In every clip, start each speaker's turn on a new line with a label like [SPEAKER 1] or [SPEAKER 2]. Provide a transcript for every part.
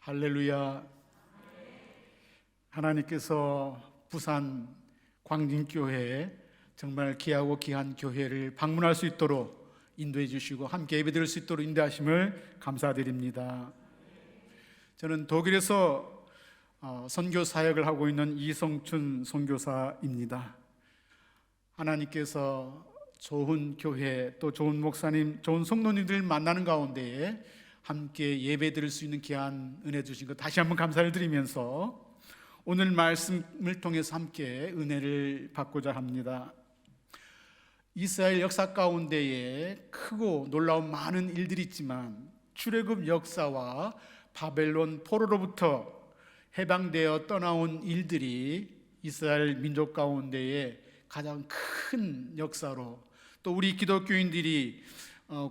[SPEAKER 1] 할렐루야. 하나님께서 부산 광진교회에 정말 귀하고 귀한 교회를 방문할 수 있도록 인도해 주시고 함께 예배드릴 수 있도록 인도하심을 감사드립니다. 저는 독일에서 선교 사역을 하고 있는 이성춘 선교사입니다. 하나님께서 좋은 교회, 또 좋은 목사님, 좋은 성도님들 만나는 가운데에 함께 예배드릴 수 있는 귀한 은혜 주신 것 다시 한번 감사를 드리면서 오늘 말씀을 통해서 함께 은혜를 받고자 합니다. 이스라엘 역사 가운데에 크고 놀라운 많은 일들이 있지만 출애굽 역사와 바벨론 포로로부터 해방되어 떠나온 일들이 이스라엘 민족 가운데에 가장 큰 역사로, 또 우리 기독교인들이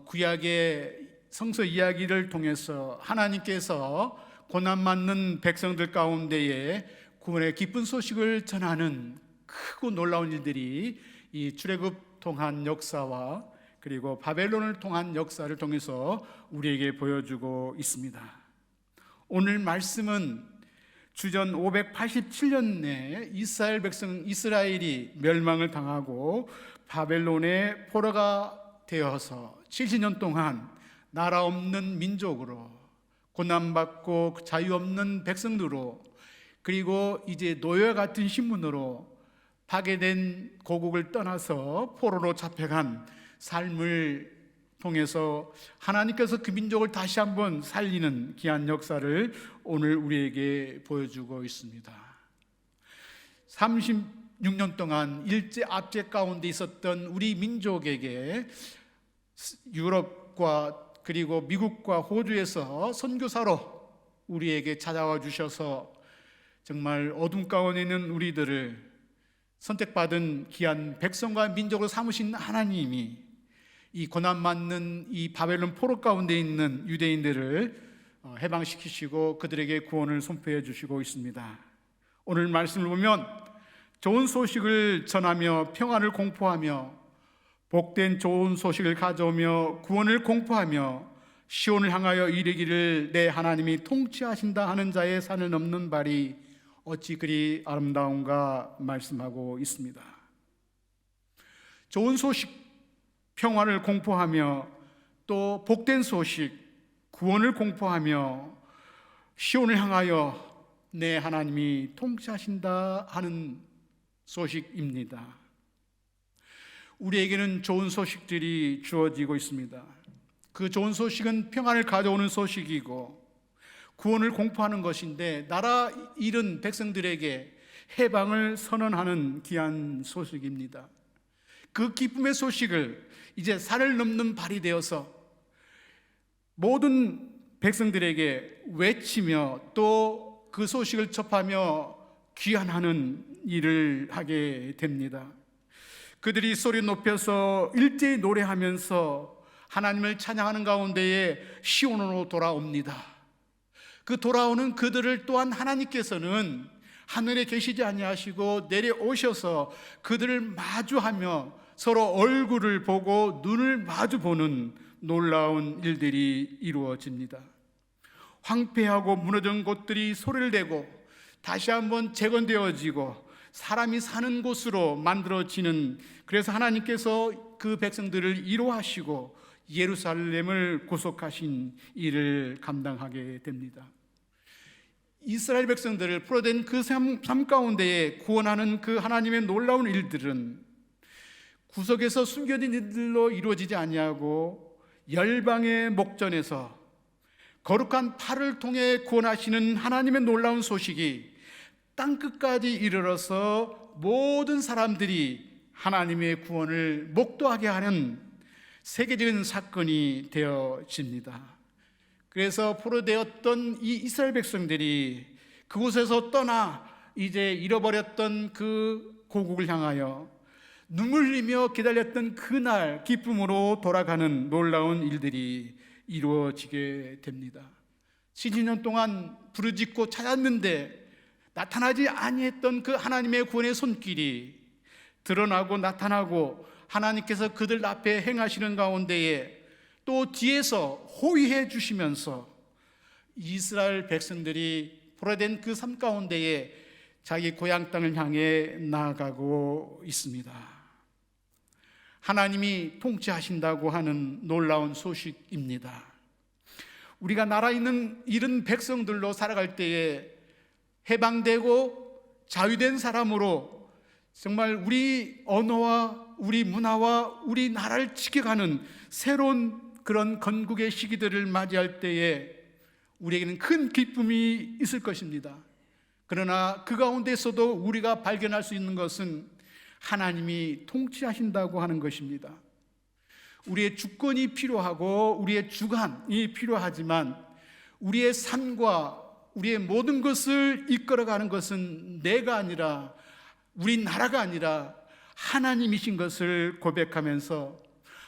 [SPEAKER 1] 구약의 성서 이야기를 통해서 하나님께서 고난받는 백성들 가운데에 구원의 기쁜 소식을 전하는 크고 놀라운 일들이 이 출애굽 통한 역사와 그리고 바벨론을 통한 역사를 통해서 우리에게 보여주고 있습니다. 오늘 말씀은 주전 587년에 이스라엘 백성 이스라엘이 멸망을 당하고 바벨론의 포로가 되어서 70년 동안 나라 없는 민족으로, 고난받고 자유 없는 백성들로, 그리고 이제 노예 같은 신분으로 파괴된 고국을 떠나서 포로로 잡혀간 삶을 통해서 하나님께서 그 민족을 다시 한번 살리는 귀한 역사를 오늘 우리에게 보여주고 있습니다. 36년 동안 일제 압제 가운데 있었던 우리 민족에게 유럽과 그리고 미국과 호주에서 선교사로 우리에게 찾아와 주셔서 정말 어둠 가운데 있는 우리들을 선택받은 귀한 백성과 민족으로 삼으신 하나님이 이 고난받는 이 바벨론 포로 가운데 있는 유대인들을 해방시키시고 그들에게 구원을 선포해 주시고 있습니다. 오늘 말씀을 보면 좋은 소식을 전하며 평안을 공포하며 복된 좋은 소식을 가져오며 구원을 공포하며 시온을 향하여 이르기를 내 하나님이 통치하신다 하는 자의 산을 넘는 발이 어찌 그리 아름다운가 말씀하고 있습니다. 좋은 소식, 평안을 공포하며 또 복된 소식, 구원을 공포하며 시온을 향하여 내 하나님이 통치하신다 하는 소식입니다. 우리에게는 좋은 소식들이 주어지고 있습니다. 그 좋은 소식은 평안을 가져오는 소식이고 구원을 공포하는 것인데, 나라 잃은 백성들에게 해방을 선언하는 귀한 소식입니다. 그 기쁨의 소식을 이제 산을 넘는 발이 되어서 모든 백성들에게 외치며 또 그 소식을 접하며 귀환하는 일을 하게 됩니다. 그들이 소리 높여서 일제히 노래하면서 하나님을 찬양하는 가운데에 시온으로 돌아옵니다. 그 돌아오는 그들을 또한 하나님께서는 하늘에 계시지 아니하시고 내려오셔서 그들을 마주하며 서로 얼굴을 보고 눈을 마주보는 놀라운 일들이 이루어집니다. 황폐하고 무너진 곳들이 소리를 내고 다시 한번 재건되어지고 사람이 사는 곳으로 만들어지는, 그래서 하나님께서 그 백성들을 위로하시고 예루살렘을 구속하신 일을 감당하게 됩니다. 이스라엘 백성들을 풀어낸 그 삶 가운데에 구원하는 그 하나님의 놀라운 일들은 구석에서 숨겨진 일들로 이루어지지 아니하고 열방의 목전에서 거룩한 팔을 통해 구원하시는 하나님의 놀라운 소식이 땅끝까지 이르러서 모든 사람들이 하나님의 구원을 목도하게 하는 세계적인 사건이 되어집니다. 그래서 포로되었던 이 이스라엘 백성들이 그곳에서 떠나 이제 잃어버렸던 그 고국을 향하여 눈물 흘리며 기다렸던 그날 기쁨으로 돌아가는 놀라운 일들이 이루어지게 됩니다. 70년 동안 부르짖고 찾았는데 나타나지 아니했던 그 하나님의 구원의 손길이 드러나고 나타나고 하나님께서 그들 앞에 행하시는 가운데에 또 뒤에서 호위해 주시면서 이스라엘 백성들이 포로된 그 삶 가운데에 자기 고향 땅을 향해 나아가고 있습니다. 하나님이 통치하신다고 하는 놀라운 소식입니다. 우리가 나라 있는 이런 백성들로 살아갈 때에 해방되고 자유된 사람으로 정말 우리 언어와 우리 문화와 우리 나라를 지켜가는 새로운 그런 건국의 시기들을 맞이할 때에 우리에게는 큰 기쁨이 있을 것입니다. 그러나 그 가운데서도 우리가 발견할 수 있는 것은 하나님이 통치하신다고 하는 것입니다. 우리의 주권이 필요하고 우리의 주관이 필요하지만 우리의 삶과 우리의 모든 것을 이끌어가는 것은 내가 아니라 우리 나라가 아니라 하나님이신 것을 고백하면서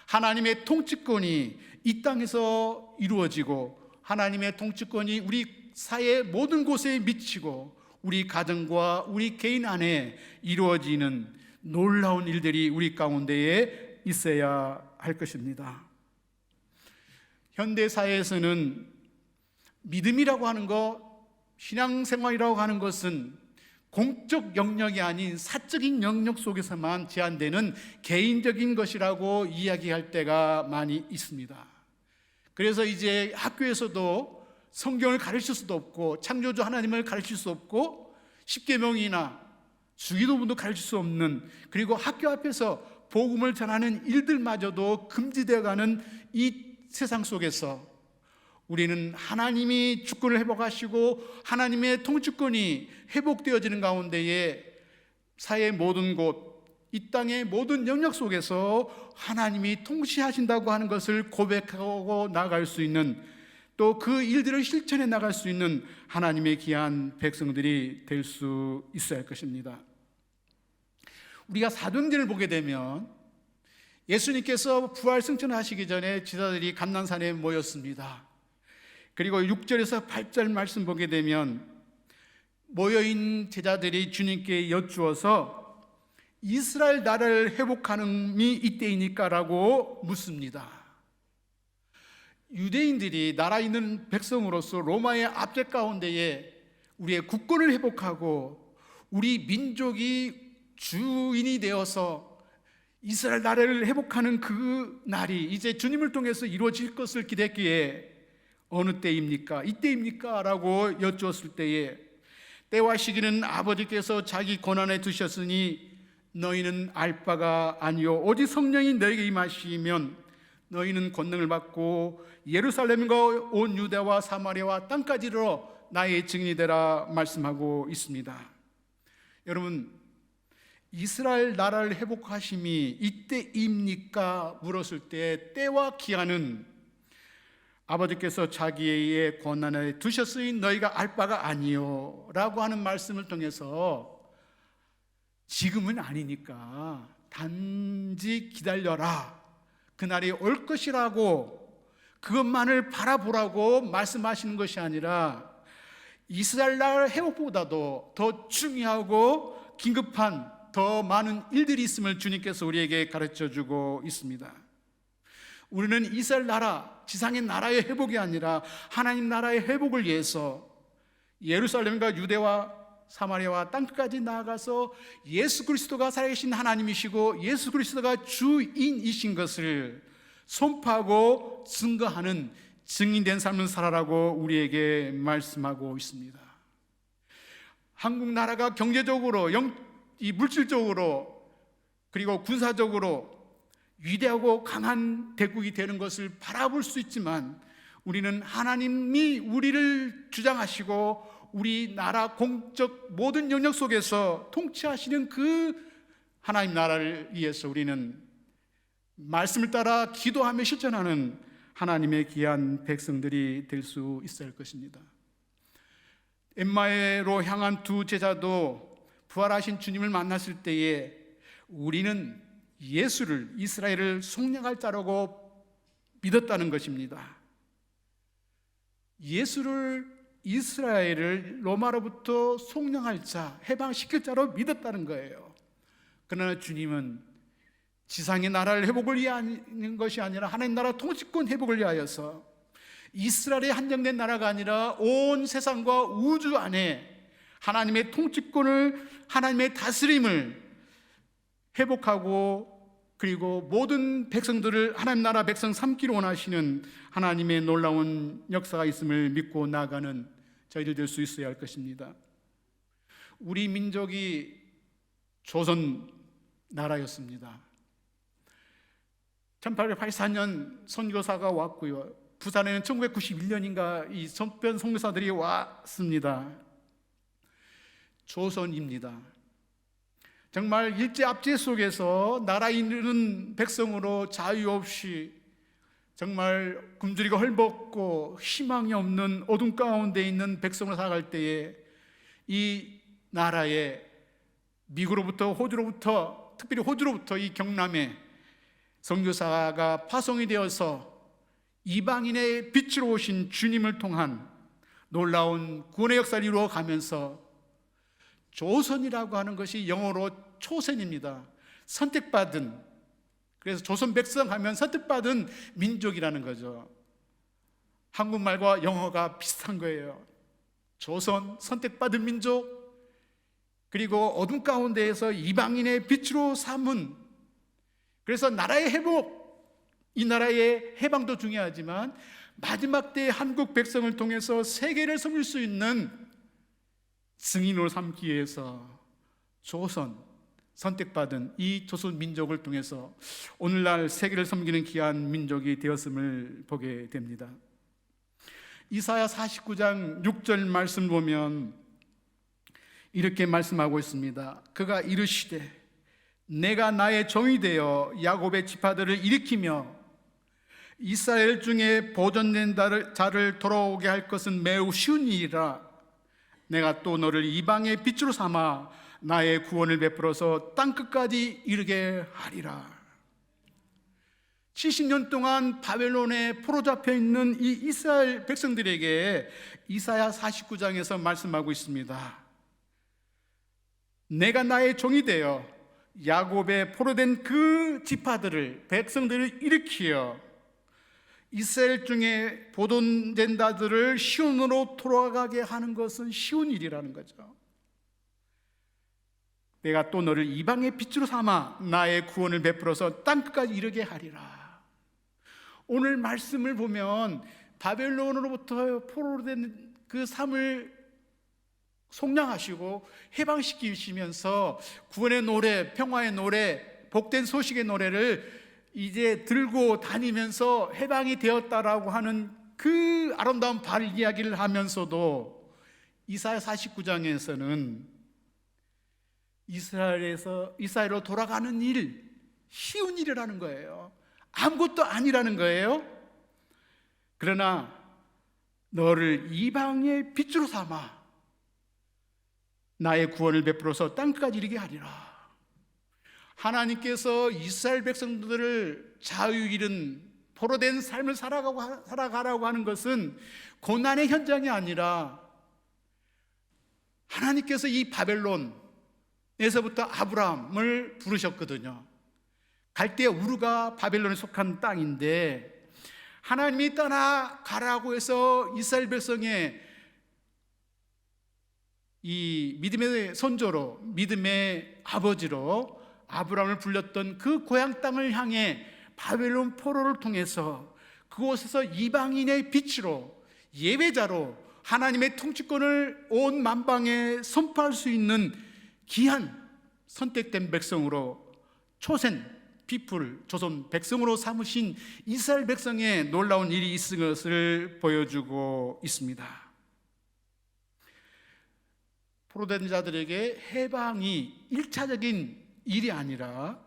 [SPEAKER 1] 하나님의 통치권이 이 땅에서 이루어지고 하나님의 통치권이 우리 사회 모든 곳에 미치고 우리 가정과 우리 개인 안에 이루어지는 놀라운 일들이 우리 가운데에 있어야 할 것입니다. 현대 사회에서는 믿음이라고 하는 것, 신앙생활이라고 하는 것은 공적 영역이 아닌 사적인 영역 속에서만 제한되는 개인적인 것이라고 이야기할 때가 많이 있습니다. 그래서 이제 학교에서도 성경을 가르칠 수도 없고 창조주 하나님을 가르칠 수 없고 십계명이나 주기도문도 가르칠 수 없는, 그리고 학교 앞에서 복음을 전하는 일들마저도 금지되어 가는 이 세상 속에서 우리는 하나님이 주권을 회복하시고 하나님의 통치권이 회복되어지는 가운데에 사회의 모든 곳, 이 땅의 모든 영역 속에서 하나님이 통치하신다고 하는 것을 고백하고 나아갈 수 있는, 또 그 일들을 실천해 나갈 수 있는 하나님의 귀한 백성들이 될 수 있어야 할 것입니다. 우리가 사도행전을 보게 되면 예수님께서 부활 승천하시기 전에 제자들이 감난산에 모였습니다. 그리고 6절에서 8절 말씀 보게 되면 모여있는 제자들이 주님께 여쭈어서 이스라엘 나라를 회복하는 이 이때이니까 라고 묻습니다. 유대인들이 나라 있는 백성으로서 로마의 압제 가운데에 우리의 국권을 회복하고 우리 민족이 주인이 되어서 이스라엘 나라를 회복하는 그 날이 이제 주님을 통해서 이루어질 것을 기대했기에 어느 때입니까? 이때입니까? 라고 여쭈었을 때에 때와 시기는 아버지께서 자기 권한에 두셨으니 너희는 알 바가 아니요 오직 성령이 너희에게 임하시면 너희는 권능을 받고 예루살렘과 온 유대와 사마리아와 땅까지로 나의 증인이 되라 말씀하고 있습니다. 여러분, 이스라엘 나라를 회복하심이 이때입니까? 물었을 때 때와 기한은 아버지께서 자기의 권한에 두셨으니 너희가 알 바가 아니요 라고 하는 말씀을 통해서 지금은 아니니까 단지 기다려라, 그날이 올 것이라고 그것만을 바라보라고 말씀하시는 것이 아니라 이스라엘 나라 회복보다도 더 중요하고 긴급한 더 많은 일들이 있음을 주님께서 우리에게 가르쳐주고 있습니다. 우리는 이스라엘 나라, 지상의 나라의 회복이 아니라 하나님 나라의 회복을 위해서 예루살렘과 유대와 사마리아와 땅끝까지 나아가서 예수 그리스도가 살아계신 하나님이시고 예수 그리스도가 주인이신 것을 선포하고 증거하는 증인된 삶을 살아라고 우리에게 말씀하고 있습니다. 한국 나라가 경제적으로, 물질적으로, 그리고 군사적으로 위대하고 강한 대국이 되는 것을 바라볼 수 있지만 우리는 하나님이 우리를 주장하시고 우리 나라 공적 모든 영역 속에서 통치하시는 그 하나님 나라를 위해서 우리는 말씀을 따라 기도하며 실천하는 하나님의 귀한 백성들이 될 수 있을 것입니다. 엠마에로 향한 두 제자도 부활하신 주님을 만났을 때에 우리는 예수를, 이스라엘을 속량할 자라고 믿었다는 것입니다. 예수를, 이스라엘을 로마로부터 속량할 자, 해방시킬 자로 믿었다는 거예요. 그러나 주님은 지상의 나라를 회복을 위한 것이 아니라 하나님 나라 통치권 회복을 위하여서 이스라엘에 한정된 나라가 아니라 온 세상과 우주 안에 하나님의 통치권을, 하나님의 다스림을 회복하고, 그리고 모든 백성들을 하나님 나라 백성 삼기를 원하시는 하나님의 놀라운 역사가 있음을 믿고 나아가는 저희들 될 수 있어야 할 것입니다. 우리 민족이 조선 나라였습니다. 1884년 선교사가 왔고요. 부산에는 1991년인가 이 선변 선교사들이 왔습니다. 조선입니다. 정말 일제 압제 속에서 나라 이루는 백성으로 자유 없이 정말 굶주리고 헐벗고 희망이 없는 어둠 가운데 있는 백성으로 살아갈 때에 이 나라에 미국으로부터, 호주로부터, 특별히 호주로부터 이 경남에 선교사가 파송이 되어서 이방인의 빛으로 오신 주님을 통한 놀라운 구원의 역사를 이루어가면서 조선이라고 하는 것이 영어로 초선입니다. 선택받은, 그래서 조선 백성 하면 선택받은 민족이라는 거죠. 한국말과 영어가 비슷한 거예요. 조선, 선택받은 민족, 그리고 어둠 가운데에서 이방인의 빛으로 삼은, 그래서 나라의 회복, 이 나라의 해방도 중요하지만 마지막 때의 한국 백성을 통해서 세계를 섬길 수 있는 증인으로 삼기 위해서 조선, 선택받은 이 조선 민족을 통해서 오늘날 세계를 섬기는 귀한 민족이 되었음을 보게 됩니다. 이사야 49장 6절 말씀 보면 이렇게 말씀하고 있습니다. 그가 이르시되 내가 나의 종이 되어 야곱의 지파들을 일으키며 이스라엘 중에 보존된 자를 돌아오게 할 것은 매우 쉬운 일이라. 내가 또 너를 이방의 빛으로 삼아 나의 구원을 베풀어서 땅끝까지 이르게 하리라. 70년 동안 바벨론에 포로잡혀 있는 이 이스라엘 백성들에게 이사야 49장에서 말씀하고 있습니다. 내가 나의 종이 되어 야곱의 포로된 그 지파들을, 백성들을 일으키어 이스라엘 중에 보존된 자들을 시온으로 돌아가게 하는 것은 쉬운 일이라는 거죠. 내가 또 너를 이방의 빛으로 삼아 나의 구원을 베풀어서 땅끝까지 이르게 하리라. 오늘 말씀을 보면 바벨론으로부터 포로된 그 삶을 속량하시고 해방시키시면서 구원의 노래, 평화의 노래, 복된 소식의 노래를 이제 들고 다니면서 해방이 되었다라고 하는 그 아름다운 발 이야기를 하면서도 이사야 49장에서는 이스라엘로 돌아가는 일, 쉬운 일이라는 거예요. 아무것도 아니라는 거예요. 그러나 너를 이방의 빛으로 삼아 나의 구원을 베풀어서 땅끝까지 이르게 하리라. 하나님께서 이스라엘 백성들을 자유 잃은 포로된 삶을 살아가라고 하는 것은 고난의 현장이 아니라 하나님께서 이 바벨론에서부터 아브라함을 부르셨거든요. 갈대 우르가 바벨론에 속한 땅인데 하나님이 떠나가라고 해서 이스라엘 백성의 이 믿음의 선조로, 믿음의 아버지로 아브라함을 불렸던 그 고향 땅을 향해 바벨론 포로를 통해서 그곳에서 이방인의 빛으로, 예배자로 하나님의 통치권을 온 만방에 선포할 수 있는 귀한 선택된 백성으로, 초sen 피플, 조선 백성으로 삼으신 이스라엘 백성의 놀라운 일이 있은 것을 보여주고 있습니다. 포로된 자들에게 해방이 1차적인 일이 아니라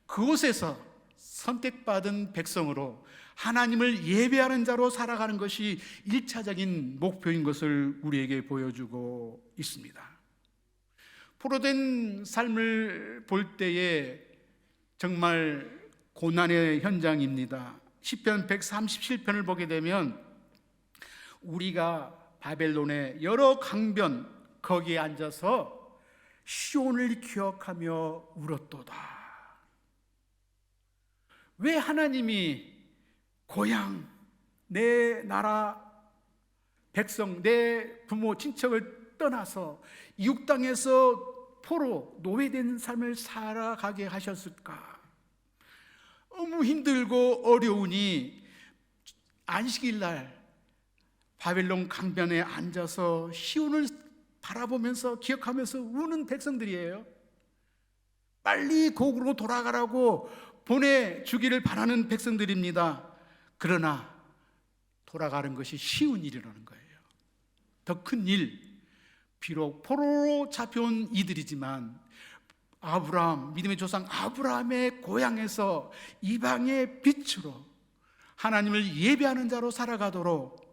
[SPEAKER 1] 그곳에서 선택받은 백성으로 하나님을 예배하는 자로 살아가는 것이 1차적인 목표인 것을 우리에게 보여주고 있습니다. 포로된 삶을 볼 때에 정말 고난의 현장입니다. 시편 137편을 보게 되면 우리가 바벨론의 여러 강변 거기에 앉아서 시온을 기억하며 울었도다. 왜 하나님이 고향, 내 나라 백성, 내 부모 친척을 떠나서 이웃 땅에서 포로 노예된 삶을 살아가게 하셨을까? 너무 힘들고 어려우니 안식일 날 바벨론 강변에 앉아서 시온을 바라보면서 기억하면서 우는 백성들이에요. 빨리 고국으로 돌아가라고 보내주기를 바라는 백성들입니다. 그러나 돌아가는 것이 쉬운 일이라는 거예요. 더 큰 일, 비록 포로로 잡혀온 이들이지만 아브라함, 믿음의 조상 아브라함의 고향에서 이방의 빛으로 하나님을 예배하는 자로 살아가도록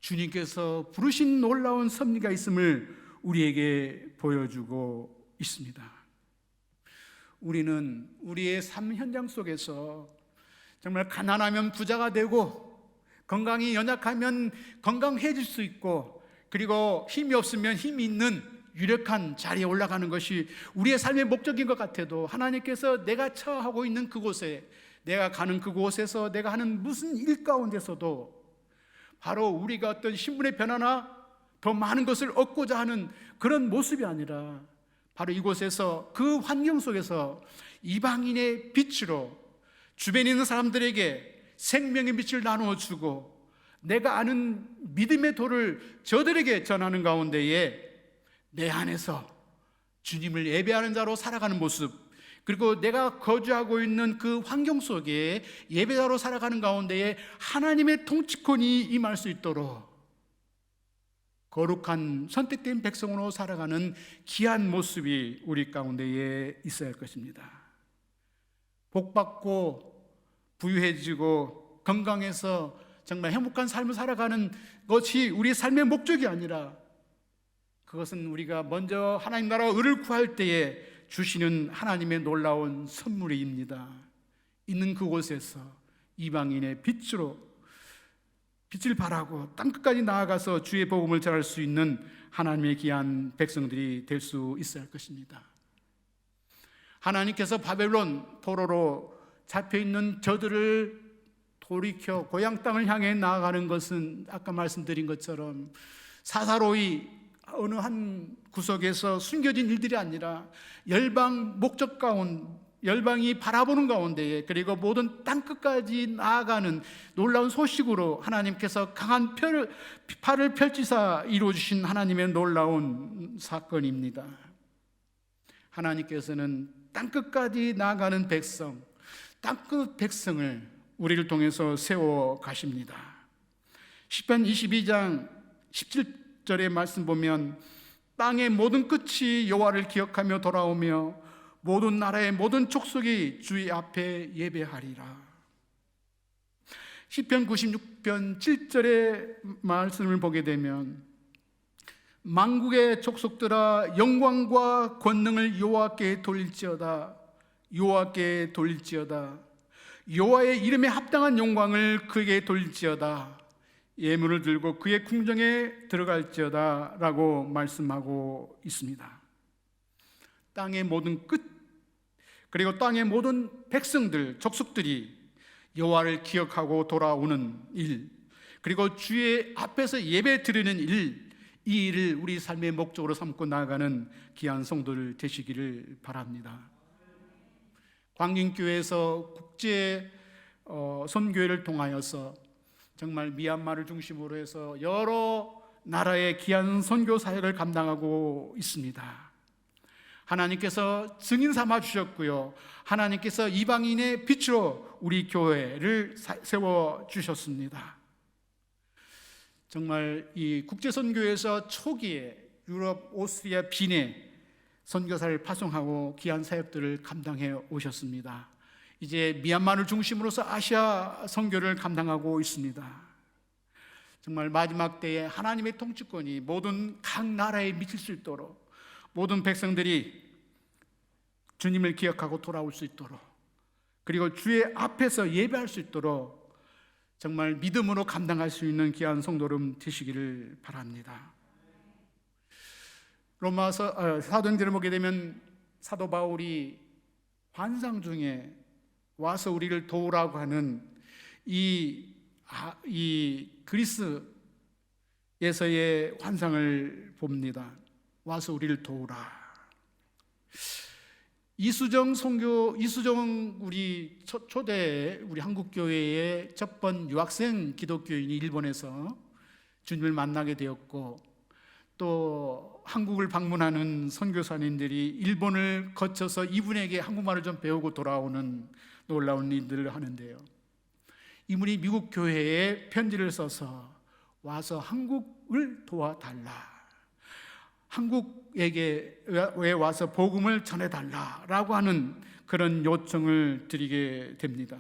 [SPEAKER 1] 주님께서 부르신 놀라운 섭리가 있음을 우리에게 보여주고 있습니다. 우리는 우리의 삶 현장 속에서 정말 가난하면 부자가 되고 건강이 연약하면 건강해질 수 있고, 그리고 힘이 없으면 힘이 있는 유력한 자리에 올라가는 것이 우리의 삶의 목적인 것 같아도, 하나님께서 내가 처하고 있는 그곳에, 내가 가는 그곳에서, 내가 하는 무슨 일 가운데서도 바로 우리가 어떤 신분의 변화나 더 많은 것을 얻고자 하는 그런 모습이 아니라, 바로 이곳에서, 그 환경 속에서 이방인의 빛으로 주변에 있는 사람들에게 생명의 빛을 나누어 주고, 내가 아는 믿음의 도를 저들에게 전하는 가운데에 내 안에서 주님을 예배하는 자로 살아가는 모습, 그리고 내가 거주하고 있는 그 환경 속에 예배자로 살아가는 가운데에 하나님의 통치권이 임할 수 있도록 거룩한 선택된 백성으로 살아가는 귀한 모습이 우리 가운데에 있어야 할 것입니다. 복받고 부유해지고 건강해서 정말 행복한 삶을 살아가는 것이 우리의 삶의 목적이 아니라, 그것은 우리가 먼저 하나님 나라와 의를 구할 때에 주시는 하나님의 놀라운 선물입니다. 있는 그곳에서 이방인의 빛으로 빛을 발하고 땅끝까지 나아가서 주의 복음을 전할 수 있는 하나님의 귀한 백성들이 될 수 있어야 할 것입니다. 하나님께서 바벨론 포로로 잡혀있는 저들을 돌이켜 고향 땅을 향해 나아가는 것은 아까 말씀드린 것처럼 사사로이 어느 한 구석에서 숨겨진 일들이 아니라 열방 목적 가운데, 열방이 바라보는 가운데에, 그리고 모든 땅끝까지 나아가는 놀라운 소식으로 하나님께서 강한 팔을 펼치사 이루어주신 하나님의 놀라운 사건입니다. 하나님께서는 땅끝까지 나아가는 백성, 땅끝 백성을 우리를 통해서 세워 가십니다. 시편 22장 17절의 말씀 보면, 땅의 모든 끝이 여호와를 기억하며 돌아오며 모든 나라의 모든 족속이 주의 앞에 예배하리라. 시편 96편 7절의 말씀을 보게 되면, 만국의 족속들아 영광과 권능을 여호와께 돌릴지어다. 여호와께 돌릴지어다. 여호와의 이름에 합당한 영광을 그에게 돌릴지어다. 예물을 들고 그의 궁정에 들어갈지어다 라고 말씀하고 있습니다. 땅의 모든 끝, 그리고 땅의 모든 백성들, 족속들이 여호와를 기억하고 돌아오는 일, 그리고 주의 앞에서 예배 드리는 일, 이 일을 우리 삶의 목적으로 삼고 나아가는 귀한 성도들 되시기를 바랍니다. 광진교회에서 국제 선교회를 통하여서 정말 미얀마를 중심으로 해서 여러 나라의 귀한 선교 사역을 감당하고 있습니다. 하나님께서 증인 삼아 주셨고요, 하나님께서 이방인의 빛으로 우리 교회를 세워 주셨습니다. 정말 이 국제선교에서 초기에 유럽, 오스트리아, 빈에 선교사를 파송하고 귀한 사역들을 감당해 오셨습니다. 이제 미얀마를 중심으로서 아시아 선교를 감당하고 있습니다. 정말 마지막 때에 하나님의 통치권이 모든 각 나라에 미칠 수 있도록, 모든 백성들이 주님을 기억하고 돌아올 수 있도록, 그리고 주의 앞에서 예배할 수 있도록 정말 믿음으로 감당할 수 있는 귀한 성도름 되시기를 바랍니다. 로마서 사도행전을 보게 되면 사도 바울이 환상 중에 와서 우리를 도우라고 하는 이 이 그리스에서의 환상을 봅니다. 와서 우리를 도우라. 이수정 우리 초대 우리 한국교회의 첫 번 유학생 기독교인이 일본에서 주님을 만나게 되었고, 또 한국을 방문하는 선교사님들이 일본을 거쳐서 이분에게 한국말을 좀 배우고 돌아오는 놀라운 일들을 하는데요. 이분이 미국 교회에 편지를 써서 와서 한국을 도와달라, 한국에게 왜 와서 복음을 전해달라라고 하는 그런 요청을 드리게 됩니다.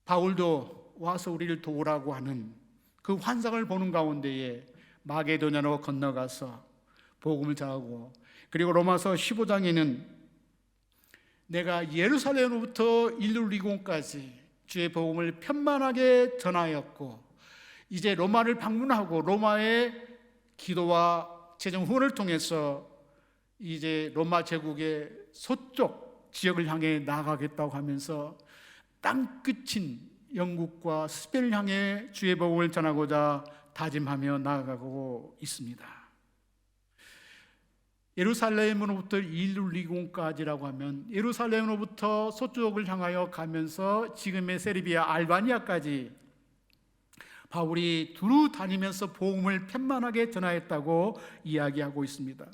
[SPEAKER 1] 바울도 와서 우리를 도우라고 하는 그 환상을 보는 가운데에 마게도냐로 건너가서 복음을 전하고, 그리고 로마서 15장에는 내가 예루살렘으로부터 일루리곤까지 주의 복음을 편만하게 전하였고, 이제 로마를 방문하고 로마의 기도와 재정 후원을 통해서 이제 로마 제국의 서쪽 지역을 향해 나아가겠다고 하면서 땅끝인 영국과 스페인을 향해 주의 복음을 전하고자 다짐하며 나아가고 있습니다. 예루살렘으로부터 일루리곤까지라고 하면 예루살렘으로부터 서쪽을 향하여 가면서 지금의 세르비아 알바니아까지 바울이 두루 다니면서 복음을 편만하게 전하였다고 이야기하고 있습니다.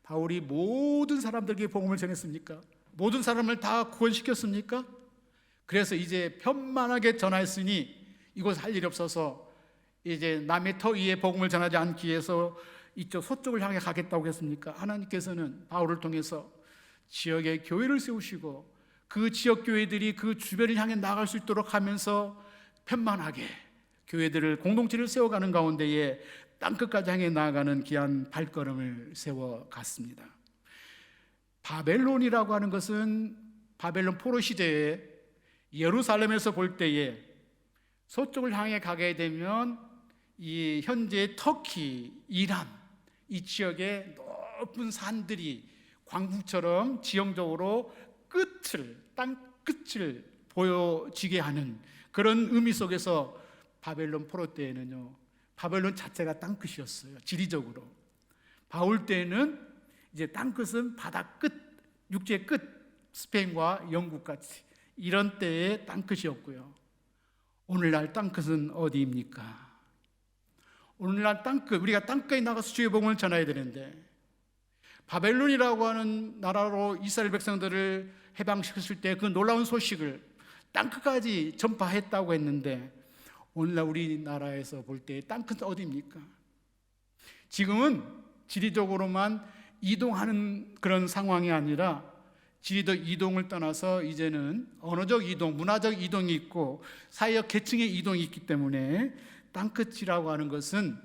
[SPEAKER 1] 바울이 모든 사람들에게 복음을 전했습니까? 모든 사람을 다 구원시켰습니까? 그래서 이제 편만하게 전하였으니 이곳 할 일이 없어서 이제 남의 터 위에 복음을 전하지 않기 위해서 이쪽 서쪽을 향해 가겠다고 했습니까? 하나님께서는 바울을 통해서 지역에 교회를 세우시고 그 지역 교회들이 그 주변을 향해 나아갈 수 있도록 하면서 편만하게 교회들을, 공동체를 세워가는 가운데에 땅끝까지 향해 나아가는 귀한 발걸음을 세워갔습니다. 바벨론이라고 하는 것은 바벨론 포로 시대에 예루살렘에서 볼 때에 서쪽을 향해 가게 되면 이 현재 터키, 이란 이 지역의 높은 산들이 광국처럼 지형적으로 땅 끝을 보여지게 하는 그런 의미 속에서 바벨론 포로 때에는요, 바벨론 자체가 땅끝이었어요. 지리적으로. 바울 때에는 이제 땅끝은 바다 끝, 육지의 끝, 스페인과 영국같이 이런 때의 땅끝이었고요. 오늘날 땅끝은 어디입니까? 오늘날 땅끝, 우리가 땅끝에 나가서 주의 복음을 전해야 되는데, 바벨론이라고 하는 나라로 이스라엘 백성들을 해방시켰을 때 그 놀라운 소식을 땅끝까지 전파했다고 했는데, 오늘날 우리나라에서 볼 때 땅끝은 어디입니까? 지금은 지리적으로만 이동하는 그런 상황이 아니라 지리적 이동을 떠나서 이제는 언어적 이동, 문화적 이동이 있고 사회적 계층의 이동이 있기 때문에 땅끝이라고 하는 것은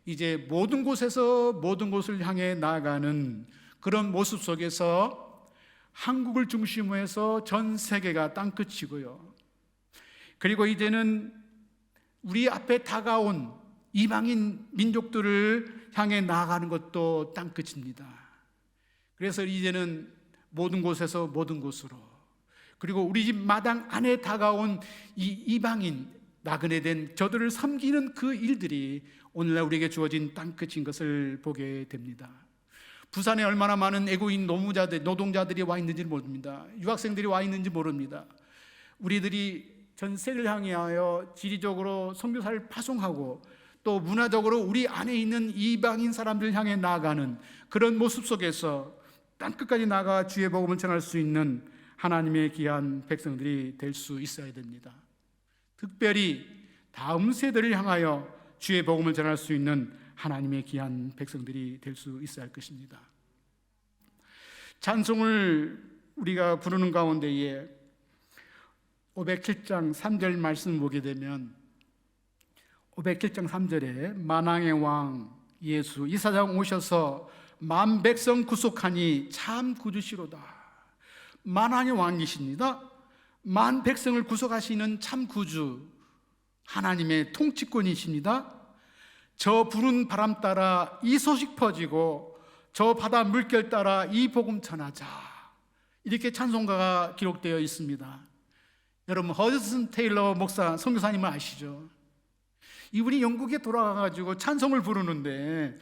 [SPEAKER 1] 이제 모든 곳에서 모든 곳을 향해 나아가는 그런 모습 속에서 한국을 중심으로 해서 전 세계가 땅끝이고요. 그리고 이제는 우리 앞에 다가온 이방인 민족들을 향해 나아가는 것도 땅끝입니다. 그래서 이제는 모든 곳에서 모든 곳으로, 그리고 우리 집 마당 안에 다가온 이 이방인, 나그네 된 저들을 섬기는 그 일들이 오늘날 우리에게 주어진 땅끝인 것을 보게 됩니다. 부산에 얼마나 많은 애국인 노동자들이 와 있는지 모릅니다. 유학생들이 와 있는지 모릅니다. 우리들이 전 세계를 향하여 지리적으로 선교사를 파송하고 또 문화적으로 우리 안에 있는 이방인 사람들을 향해 나아가는 그런 모습 속에서 땅끝까지 나가 주의 복음을 전할 수 있는 하나님의 귀한 백성들이 될 수 있어야 됩니다. 특별히 다음 세대를 향하여 주의 복음을 전할 수 있는 하나님의 귀한 백성들이 될 수 있어야 할 것입니다. 찬송을 우리가 부르는 가운데에 507장 3절 말씀 보게 되면 507장 3절에 만왕의 왕 예수 이사장 오셔서 만 백성 구속하니 참 구주시로다. 만왕의 왕이십니다. 만 백성을 구속하시는 참 구주 하나님의 통치권이십니다. 저 부는 바람 따라 이 소식 퍼지고 저 바다 물결 따라 이 복음 전하자, 이렇게 찬송가가 기록되어 있습니다. 여러분 허드슨 테일러 목사 선교사님을 아시죠? 이분이 영국에 돌아가가지고 찬송을 부르는데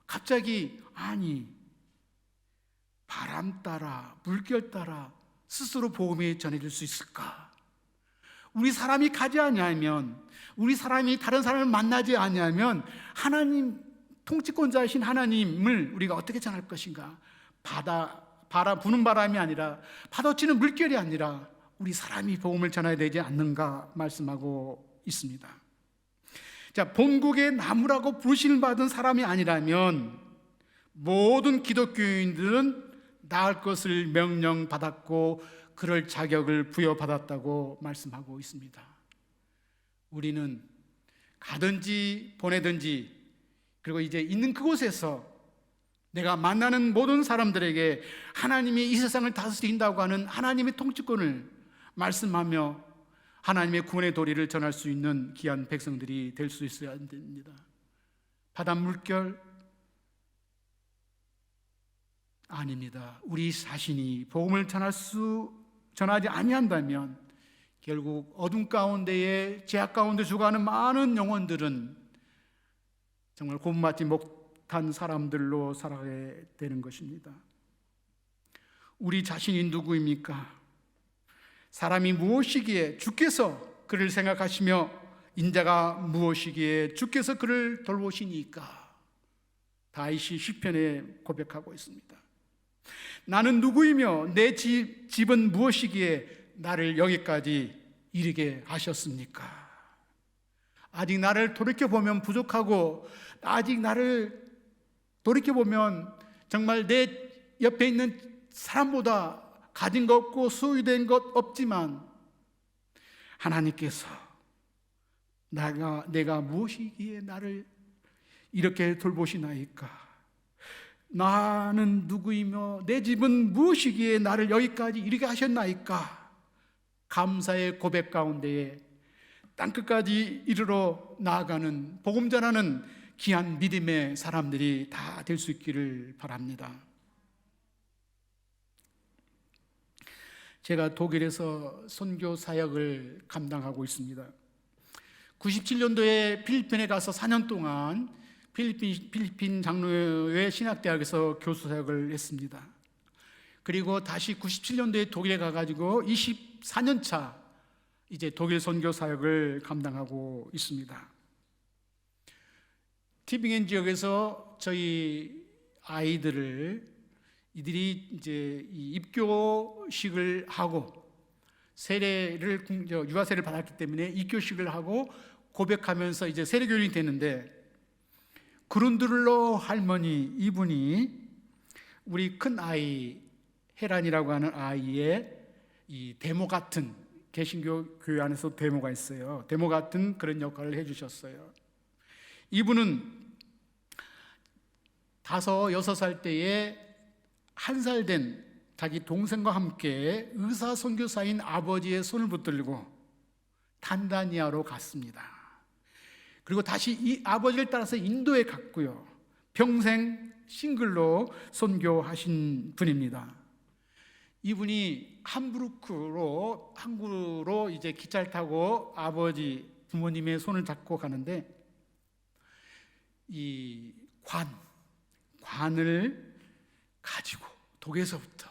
[SPEAKER 1] 갑자기 아니 바람 따라 물결 따라 스스로 복음이 전해질 수 있을까? 우리 사람이 가지 않냐면, 우리 사람이 다른 사람을 만나지 않냐면 하나님 통치권자이신 하나님을 우리가 어떻게 전할 것인가? 부는 바람이 아니라 파도치는 물결이 아니라 우리 사람이 복음을 전해야 되지 않는가 말씀하고 있습니다. 자, 본국의 나무라고 부르심을 받은 사람이 아니라면 모든 기독교인들은 나을 것을 명령받았고 그럴 자격을 부여받았다고 말씀하고 있습니다. 우리는 가든지 보내든지, 그리고 이제 있는 그곳에서 내가 만나는 모든 사람들에게 하나님이 이 세상을 다스린다고 하는 하나님의 통치권을 말씀하며 하나님의 구원의 도리를 전할 수 있는 귀한 백성들이 될 수 있어야 됩니다. 바닷물결 아닙니다. 우리 자신이 복음을 전하지 아니한다면 결국 어둠 가운데에 죄악 가운데 죽어가는 많은 영혼들은 정말 구원받지 못한 사람들로 살아가게 되는 것입니다. 우리 자신이 누구입니까? 사람이 무엇이기에 주께서 그를 생각하시며 인자가 무엇이기에 주께서 그를 돌보시니까? 다윗이 시편에 고백하고 있습니다. 나는 누구이며 내 집은 무엇이기에 나를 여기까지 이르게 하셨습니까? 아직 나를 돌이켜보면 부족하고, 아직 나를 돌이켜보면 정말 내 옆에 있는 사람보다 가진 것 없고 소유된 것 없지만 하나님께서 내가 무엇이기에 나를 이렇게 돌보시나이까? 나는 누구이며 내 집은 무엇이기에 나를 여기까지 이르게 하셨나이까? 감사의 고백 가운데에 땅끝까지 이르러 나아가는 복음 전하는 귀한 믿음의 사람들이 다 될 수 있기를 바랍니다. 제가 독일에서 선교 사역을 감당하고 있습니다. 97년도에 필리핀에 가서 4년 동안 필리핀 장로회 신학대학에서 교수 사역을 했습니다. 그리고 다시 97년도에 독일에 가가지고 24년 차 이제 독일 선교 사역을 감당하고 있습니다. 티빙엔 지역에서 저희 이들이 이제 입교식을 하고 세례를 유아세를 받았기 때문에 입교식을 하고 고백하면서 이제 세례교인이 되는데, 그룬들러 할머니 이분이 우리 큰 아이 헤란이라고 하는 아이의 이 데모 같은, 개신교 교회 안에서 데모가 있어요. 데모 같은 그런 역할을 해주셨어요. 이분은 5, 6살 때에 1살 된 자기 동생과 함께 의사 선교사인 아버지의 손을 붙들고 탄자니아로 갔습니다. 그리고 다시 이 아버지를 따라서 인도에 갔고요. 평생 싱글로 선교하신 분입니다. 이분이 항구로 이제 기차를 타고 아버지 부모님의 손을 잡고 가는데, 이 관을 가지고 독일에서부터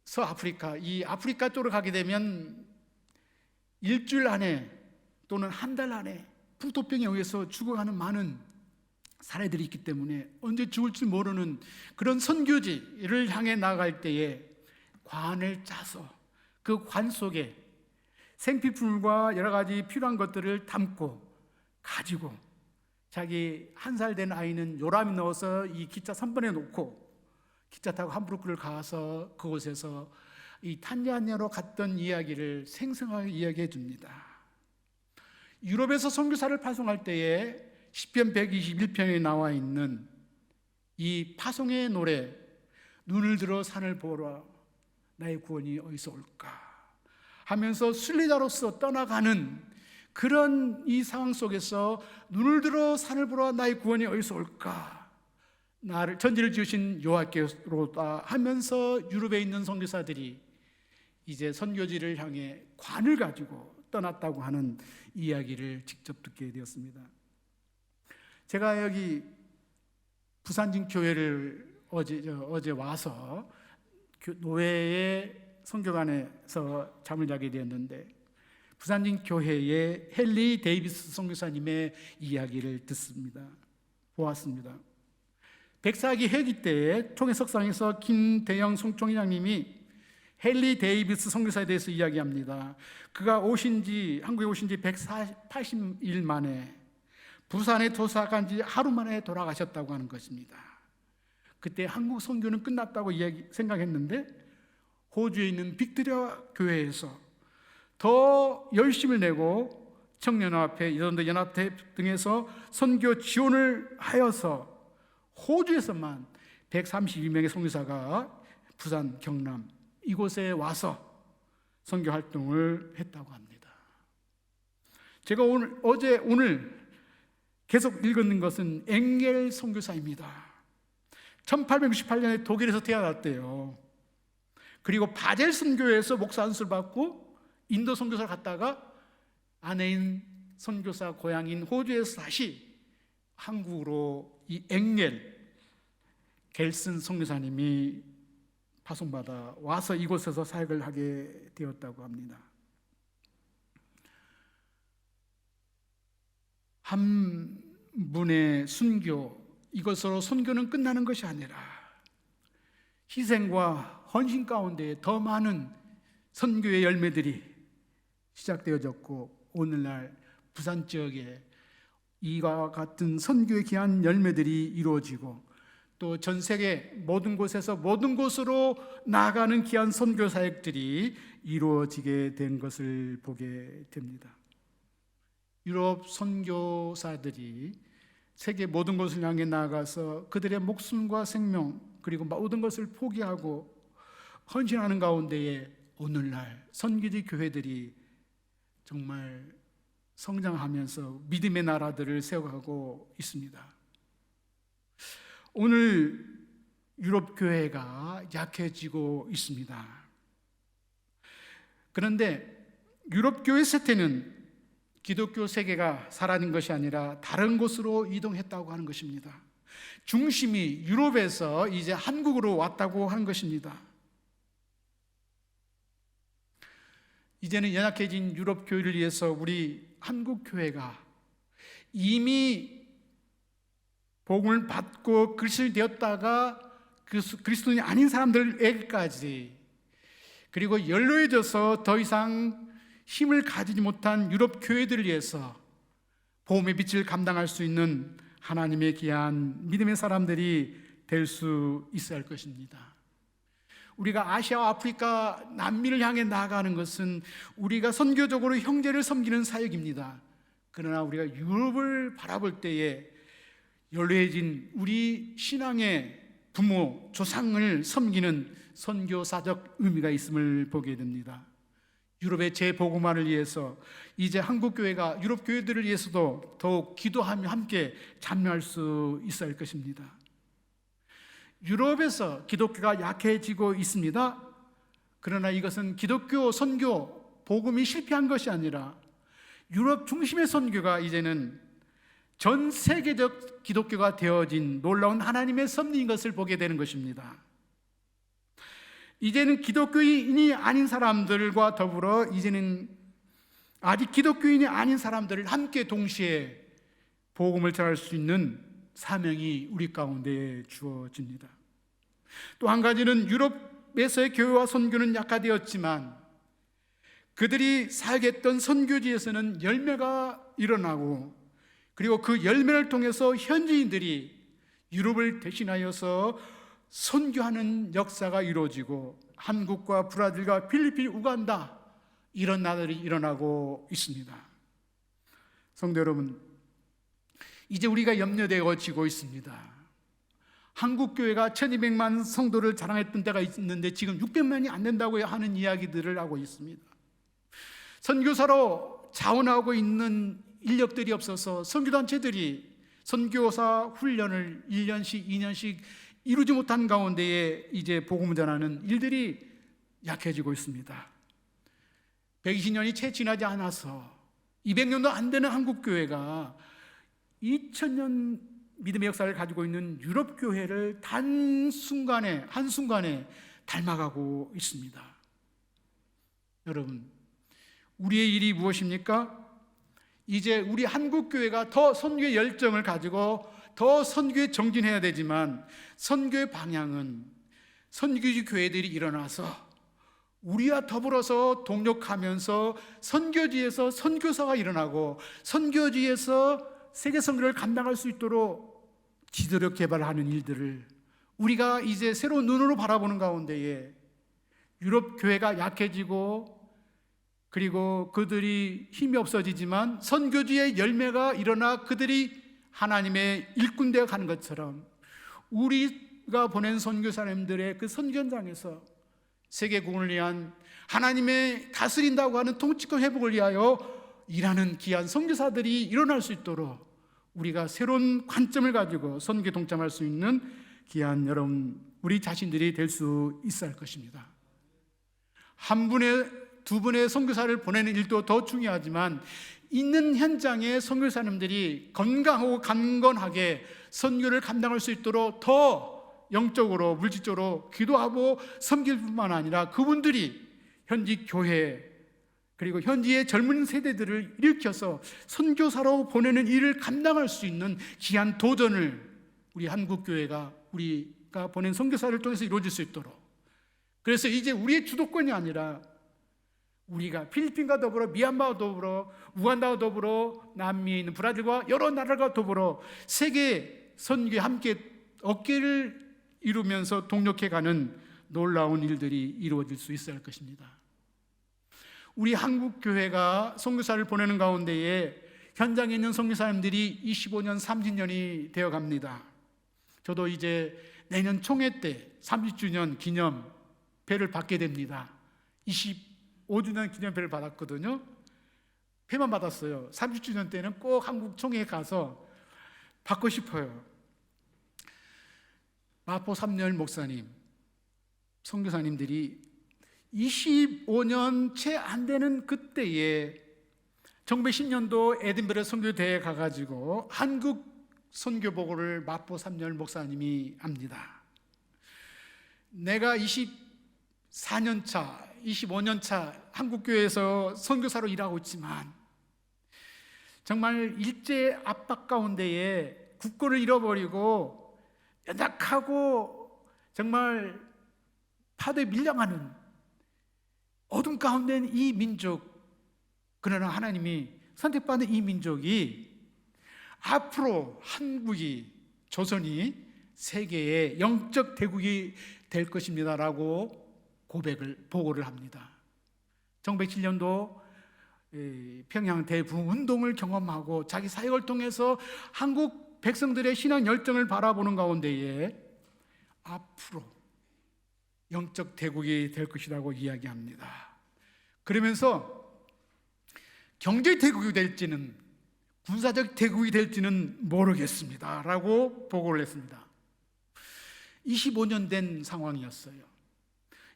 [SPEAKER 1] 서아프리카, 이 아프리카 쪽으로 가게 되면 일주일 안에 또는 한 달 안에 풍토병에 의해서 죽어가는 많은 사례들이 있기 때문에 언제 죽을지 모르는 그런 선교지를 향해 나아갈 때에 관을 짜서 그 관 속에 생필품과 여러 가지 필요한 것들을 담고 가지고, 자기 1살 된 아이는 요람이 넣어서 이 기차 3번에 놓고 기차 타고 함부르크를 가서 그곳에서 이 탄자니아로 갔던 이야기를 생생하게 이야기해 줍니다. 유럽에서 선교사를 파송할 때에 시편 121편에 나와 있는 이 파송의 노래, 눈을 들어 산을 보라 나의 구원이 어디서 올까 하면서 순례자로서 떠나가는 그런 이 상황 속에서 눈을 들어 산을 보라 나의 구원이 어디서 올까, 나를 천지를 지으신 여호와께로다 하면서 유럽에 있는 선교사들이 이제 선교지를 향해 관을 가지고 떠났다고 하는 이야기를 직접 듣게 되었습니다. 제가 여기 부산진 교회를 어제 와서 노회의 선교관에서 잠을 자게 되었는데, 부산진 교회의 헨리 데이비스 선교사님의 이야기를 보았습니다. 백사기 회기 때에 총회석상에서 김대영 송총회장님이 헨리 데이비스 선교사에 대해서 이야기합니다. 그가 한국에 오신 지 180일 만에 부산에 도착한 지 하루 만에 돌아가셨다고 하는 것입니다. 그때 한국 선교는 끝났다고 생각했는데, 호주에 있는 빅토리아 교회에서 더 열심을 내고 청년연합회, 연합회 등에서 선교 지원을 하여서 호주에서만 132명의 선교사가 부산, 경남 이곳에 와서 선교 활동을 했다고 합니다. 제가 오늘 계속 읽은 것은 엥겔 선교사입니다. 1868년에 독일에서 태어났대요. 그리고 바젤 선교회에서 목사 안수를 받고 인도 선교사를 갔다가 아내인 선교사 고향인 호주에서 다시 한국으로 이 겔슨 선교사님이 파송받아 와서 이곳에서 사역을 하게 되었다고 합니다. 한 분의 순교, 이것으로 선교는 끝나는 것이 아니라 희생과 헌신 가운데 더 많은 선교의 열매들이 시작되어졌고, 오늘날 부산 지역에 이와 같은 선교의 귀한 열매들이 이루어지고, 또 전 세계 모든 곳에서 모든 곳으로 나아가는 귀한 선교 사역들이 이루어지게 된 것을 보게 됩니다. 유럽 선교사들이 세계 모든 곳을 향해 나아가서 그들의 목숨과 생명 그리고 모든 것을 포기하고 헌신하는 가운데에 오늘날 선교지 교회들이 정말 성장하면서 믿음의 나라들을 세워가고 있습니다. 오늘 유럽 교회가 약해지고 있습니다. 그런데 유럽 교회 세태는 기독교 세계가 사라진 것이 아니라 다른 곳으로 이동했다고 하는 것입니다. 중심이 유럽에서 이제 한국으로 왔다고 하는 것입니다. 이제는 연약해진 유럽 교회를 위해서 우리 한국 교회가 이미 복음을 받고 그리스도인이 되었다가 그리스도인이 아닌 사람들에게까지, 그리고 연로해져서 더 이상 힘을 가지지 못한 유럽 교회들을 위해서 복음의 빛을 감당할 수 있는 하나님의 귀한 믿음의 사람들이 될 수 있어야 할 것입니다. 우리가 아시아와 아프리카, 남미를 향해 나아가는 것은 우리가 선교적으로 형제를 섬기는 사역입니다. 그러나 우리가 유럽을 바라볼 때에 연로해진 우리 신앙의 부모, 조상을 섬기는 선교사적 의미가 있음을 보게 됩니다. 유럽의 재복음화를 위해서 이제 한국교회가 유럽 교회들을 위해서도 더욱 기도하며 함께 참여할 수 있어야 할 것입니다. 유럽에서 기독교가 약해지고 있습니다. 그러나 이것은 기독교 선교, 복음이 실패한 것이 아니라 유럽 중심의 선교가 이제는 전 세계적 기독교가 되어진 놀라운 하나님의 섭리인 것을 보게 되는 것입니다. 이제는 기독교인이 아닌 사람들과 더불어 이제는 아직 기독교인이 아닌 사람들을 함께 동시에 복음을 전할 수 있는 사명이 우리 가운데 주어집니다. 또 한 가지는 유럽에서의 교회와 선교는 약화되었지만 그들이 사역했던 선교지에서는 열매가 일어나고, 그리고 그 열매를 통해서 현지인들이 유럽을 대신하여서 선교하는 역사가 이루어지고 한국과 브라질과 필리핀, 우간다 이런 나라들이 일어나고 있습니다. 성도 여러분, 이제 우리가 염려되어지고 있습니다. 한국 교회가 1200만 성도를 자랑했던 때가 있는데 지금 600만이 안 된다고 하는 이야기들을 하고 있습니다. 선교사로 자원하고 있는 인력들이 없어서 선교단체들이 선교사 훈련을 1년씩 2년씩 이루지 못한 가운데에 이제 복음을 전하는 일들이 약해지고 있습니다. 120년이 채 지나지 않아서 200년도 안 되는 한국교회가 2000년 믿음의 역사를 가지고 있는 유럽교회를 한순간에 닮아가고 있습니다. 여러분, 우리의 일이 무엇입니까? 이제 우리 한국교회가 더 선교의 열정을 가지고 더 선교에 정진해야 되지만, 선교의 방향은 선교지 교회들이 일어나서 우리와 더불어서 동력하면서 선교지에서 선교사가 일어나고 선교지에서 세계 선교를 감당할 수 있도록 지도력 개발하는 일들을 우리가 이제 새로운 눈으로 바라보는 가운데에, 유럽 교회가 약해지고 그리고 그들이 힘이 없어지지만 선교지의 열매가 일어나 그들이 하나님의 일꾼되어 가는 것처럼, 우리가 보낸 선교사님들의 그 선교 현장에서 세계국을 위한 하나님의 다스린다고 하는 통치권 회복을 위하여 일하는 귀한 선교사들이 일어날 수 있도록 우리가 새로운 관점을 가지고 선교에 동참할 수 있는 귀한 여러분, 우리 자신들이 될 수 있어야 할 것입니다. 한 분의 두 분의 선교사를 보내는 일도 더 중요하지만, 있는 현장에 선교사님들이 건강하고 강건하게 선교를 감당할 수 있도록 더 영적으로 물질적으로 기도하고 섬길 뿐만 아니라 그분들이 현지 교회 그리고 현지의 젊은 세대들을 일으켜서 선교사로 보내는 일을 감당할 수 있는 귀한 도전을 우리 한국교회가 우리가 보낸 선교사를 통해서 이루어질 수 있도록, 그래서 이제 우리의 주도권이 아니라 우리가 필리핀과 더불어 미얀마와 더불어 우간다와 더불어 남미에 있는 브라질과 여러 나라가 더불어 세계 선교에 함께 어깨를 이루면서 동력해가는 놀라운 일들이 이루어질 수 있어야 할 것입니다. 우리 한국교회가 선교사를 보내는 가운데에 현장에 있는 선교사님들이 25년, 30년이 되어 갑니다. 저도 이제 내년 총회 때 30주년 기념배를 받게 됩니다. 25주년 기념배를 받았거든요. 배만 받았어요. 30주년 때는 꼭 한국 총회에 가서 받고 싶어요. 마포 삼열 목사님, 선교사님들이 25년 채 안 되는 그때에 1910년도 에딘버러 선교대회에 가가지고 한국 선교보고를 마포 삼열 목사님이 합니다. 내가 24년 차, 25년 차 한국교회에서 선교사로 일하고 있지만 정말 일제 압박 가운데에 국권을 잃어버리고 연약하고 정말 파도에 밀려가는 어둠 가운데 있는 이 민족, 그러나 하나님이 선택받은 이 민족이 앞으로 한국이, 조선이 세계의 영적 대국이 될 것입니다라고 보고를 합니다. 1907년도 평양 대부흥운동을 경험하고 자기 사역을 통해서 한국 백성들의 신앙 열정을 바라보는 가운데에 앞으로 영적 대국이 될 것이라고 이야기합니다. 그러면서 경제 대국이 될지는, 군사적 대국이 될지는 모르겠습니다 라고 보고를 했습니다. 25년 된 상황이었어요.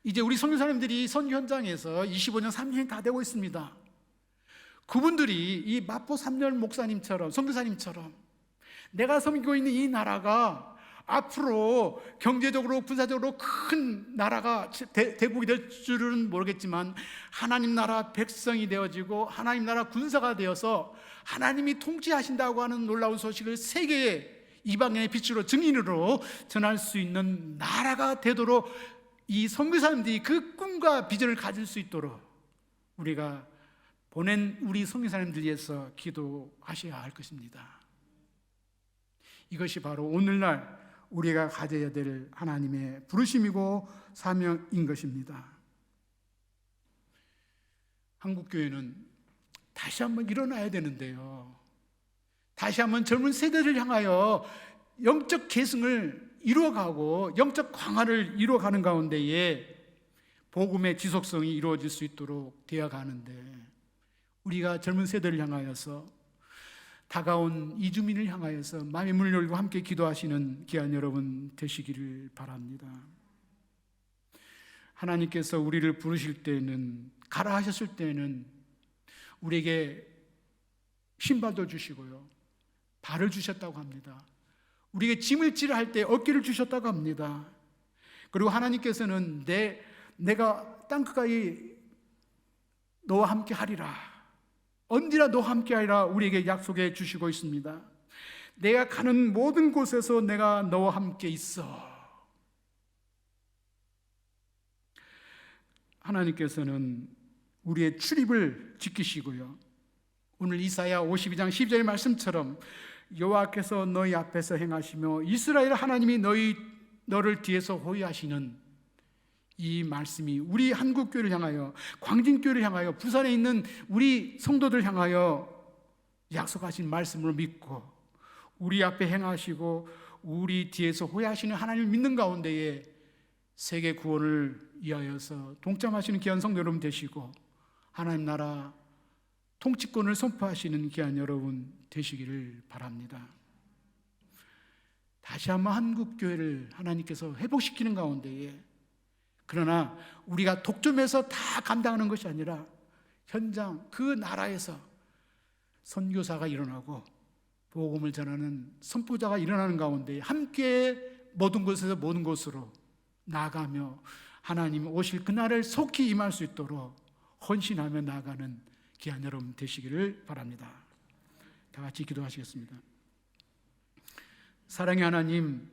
[SPEAKER 1] 이제 우리 선교사님들이 선교 현장에서 25년, 30년이 다 되고 있습니다. 그분들이 이 마포 삼열 목사님처럼, 선교사님처럼 내가 섬기고 있는 이 나라가 앞으로 경제적으로 군사적으로 큰 나라가 대국이 될 줄은 모르겠지만 하나님 나라 백성이 되어지고 하나님 나라 군사가 되어서 하나님이 통치하신다고 하는 놀라운 소식을 세계의 이방인의 빛으로 증인으로 전할 수 있는 나라가 되도록 이 선교사님들이 그 꿈과 비전을 가질 수 있도록 우리가 보낸 우리 선교사님들 위해서 기도하셔야 할 것입니다. 이것이 바로 오늘날 우리가 가져야 될 하나님의 부르심이고 사명인 것입니다. 한국교회는 다시 한번 일어나야 되는데요, 다시 한번 젊은 세대를 향하여 영적 계승을 이루어가고 영적 강화를 이루어가는 가운데에 복음의 지속성이 이루어질 수 있도록 되어가는데, 우리가 젊은 세대를 향하여서 다가온 이주민을 향하여서 마음의 문을 열고 함께 기도하시는 귀한 여러분 되시기를 바랍니다. 하나님께서 우리를 부르실 때는 가라 하셨을 때는 우리에게 신발도 주시고요, 발을 주셨다고 합니다. 우리에게 짐을 지라 할 때 어깨를 주셨다고 합니다. 그리고 하나님께서는 내가 땅끝까지 너와 함께 하리라, 언제나 너와 함께 하리라 우리에게 약속해 주시고 있습니다. 내가 가는 모든 곳에서 내가 너와 함께 있어. 하나님께서는 우리의 출입을 지키시고요, 오늘 이사야 52장 12절 말씀처럼 여호와께서 너희 앞에서 행하시며 이스라엘 하나님이 너를 뒤에서 호위하시는 이 말씀이 우리 한국교회를 향하여, 광진교회를 향하여, 부산에 있는 우리 성도들 향하여 약속하신 말씀을 믿고 우리 앞에 행하시고 우리 뒤에서 호위하시는 하나님을 믿는 가운데에 세계 구원을 위하여서 동참하시는 귀한 성도 여러분 되시고 하나님 나라 통치권을 선포하시는 귀한 여러분 되시기를 바랍니다. 다시 한번 한국교회를 하나님께서 회복시키는 가운데에, 그러나 우리가 독점해서 다 감당하는 것이 아니라 현장 그 나라에서 선교사가 일어나고 복음을 전하는 선포자가 일어나는 가운데 함께 모든 곳에서 모든 곳으로 나아가며 하나님 오실 그날을 속히 임할 수 있도록 헌신하며 나아가는 귀한 여러분 되시기를 바랍니다. 다 같이 기도하시겠습니다. 사랑의 하나님,